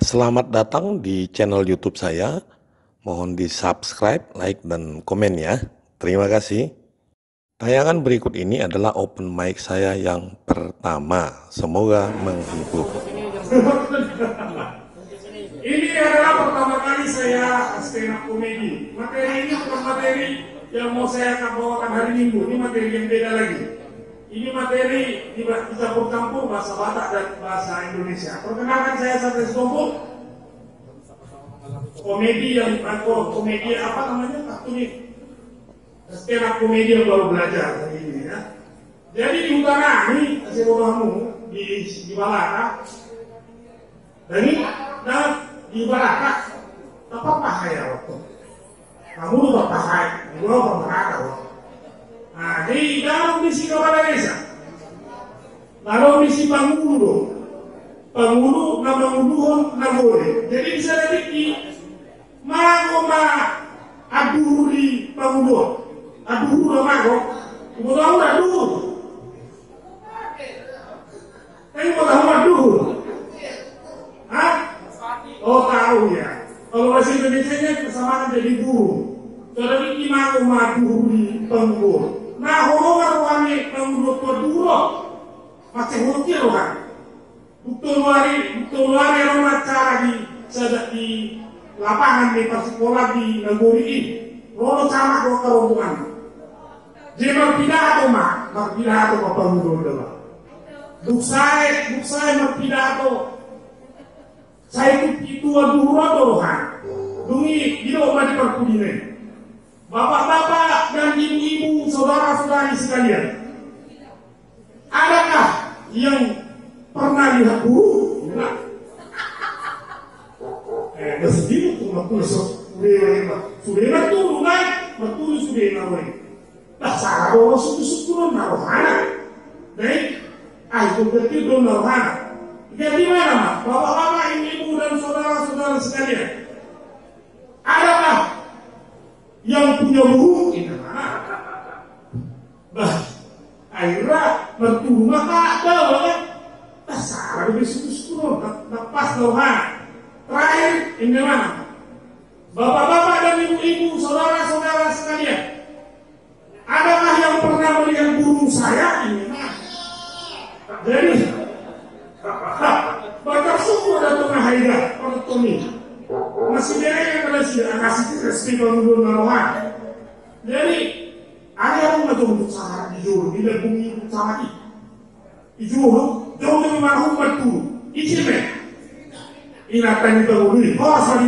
Selamat datang di channel YouTube saya. Mohon di-subscribe, like, dan komen ya. Terima kasih. Tayangan berikut ini adalah open mic saya yang pertama. Semoga menghibur. Ini adalah pertama kali saya stand up komedi. Materi ini bukan materi yang mau saya akan bawakan hari Minggu. Ini materi yang beda lagi. Ini materi dicampur-campur bahasa Batak dan bahasa Indonesia. Perkenalkan, saya Satria Sitompul. Komedi apa namanya? Ini stand up komedi yang baru belajar hari ini ya. Jadi di utara ini Aceh Bodohamu di Balaka. Dan ini di Balaka apa pahaya waktu. Kamu lupa pahaya, gua Balaka waktu. Nah, di dalam misi kepala desa, lalu misi Pangulu na Panguluhon na boleh. Jadi bisa dipikir, magoma aduri Panguluhon, aduri mago, tahu aduh. Tapi tahu aduh, hah? Oh tahu ya. Kalau bahasa Indonesia-nya kesamaan jadi guru. Jadi gimana aduri Panguluhon. Nah, horor wangi menurut duro macam hurufnya loh kan. Betul luari rumah cara di lapangan di sekolah di negeri ini. Rono sama kok kerombongan. Jadi berpidato ke Panguluhon dulu. Buksai berpidato. Saya itu duro dulu kan. Dungi di rumah di perkudinan. Bapak-bapak dan ibu-ibu, saudara-saudari sekalian, adakah yang pernah lihat guru? Nah, sedih tuh sudah turun naik, betul sudah naik. Nah, salah orang suku-suku narohana, baik, itu berarti belum narohana. Jadi mana, Mas? Bapak-bapak, ibu-ibu dan saudara-saudara sekalian, adakah yang punya burung ini akhirnya berturun maka ada ya salah lebih suku pas doa terakhir ini mana bapak-bapak dan ibu-ibu saudara-saudara sekalian, adakah yang pernah melihat burung saya ini jadi baca suku ada tengah haida pada Tommy masih dia yang kasih resmi kalau narohan. Jadi ada yang untuk sangat dijuru, tidak bumi sangat dijuru, jauh lebih marhum betul. Icime, inatan itu dulu, oh sorry.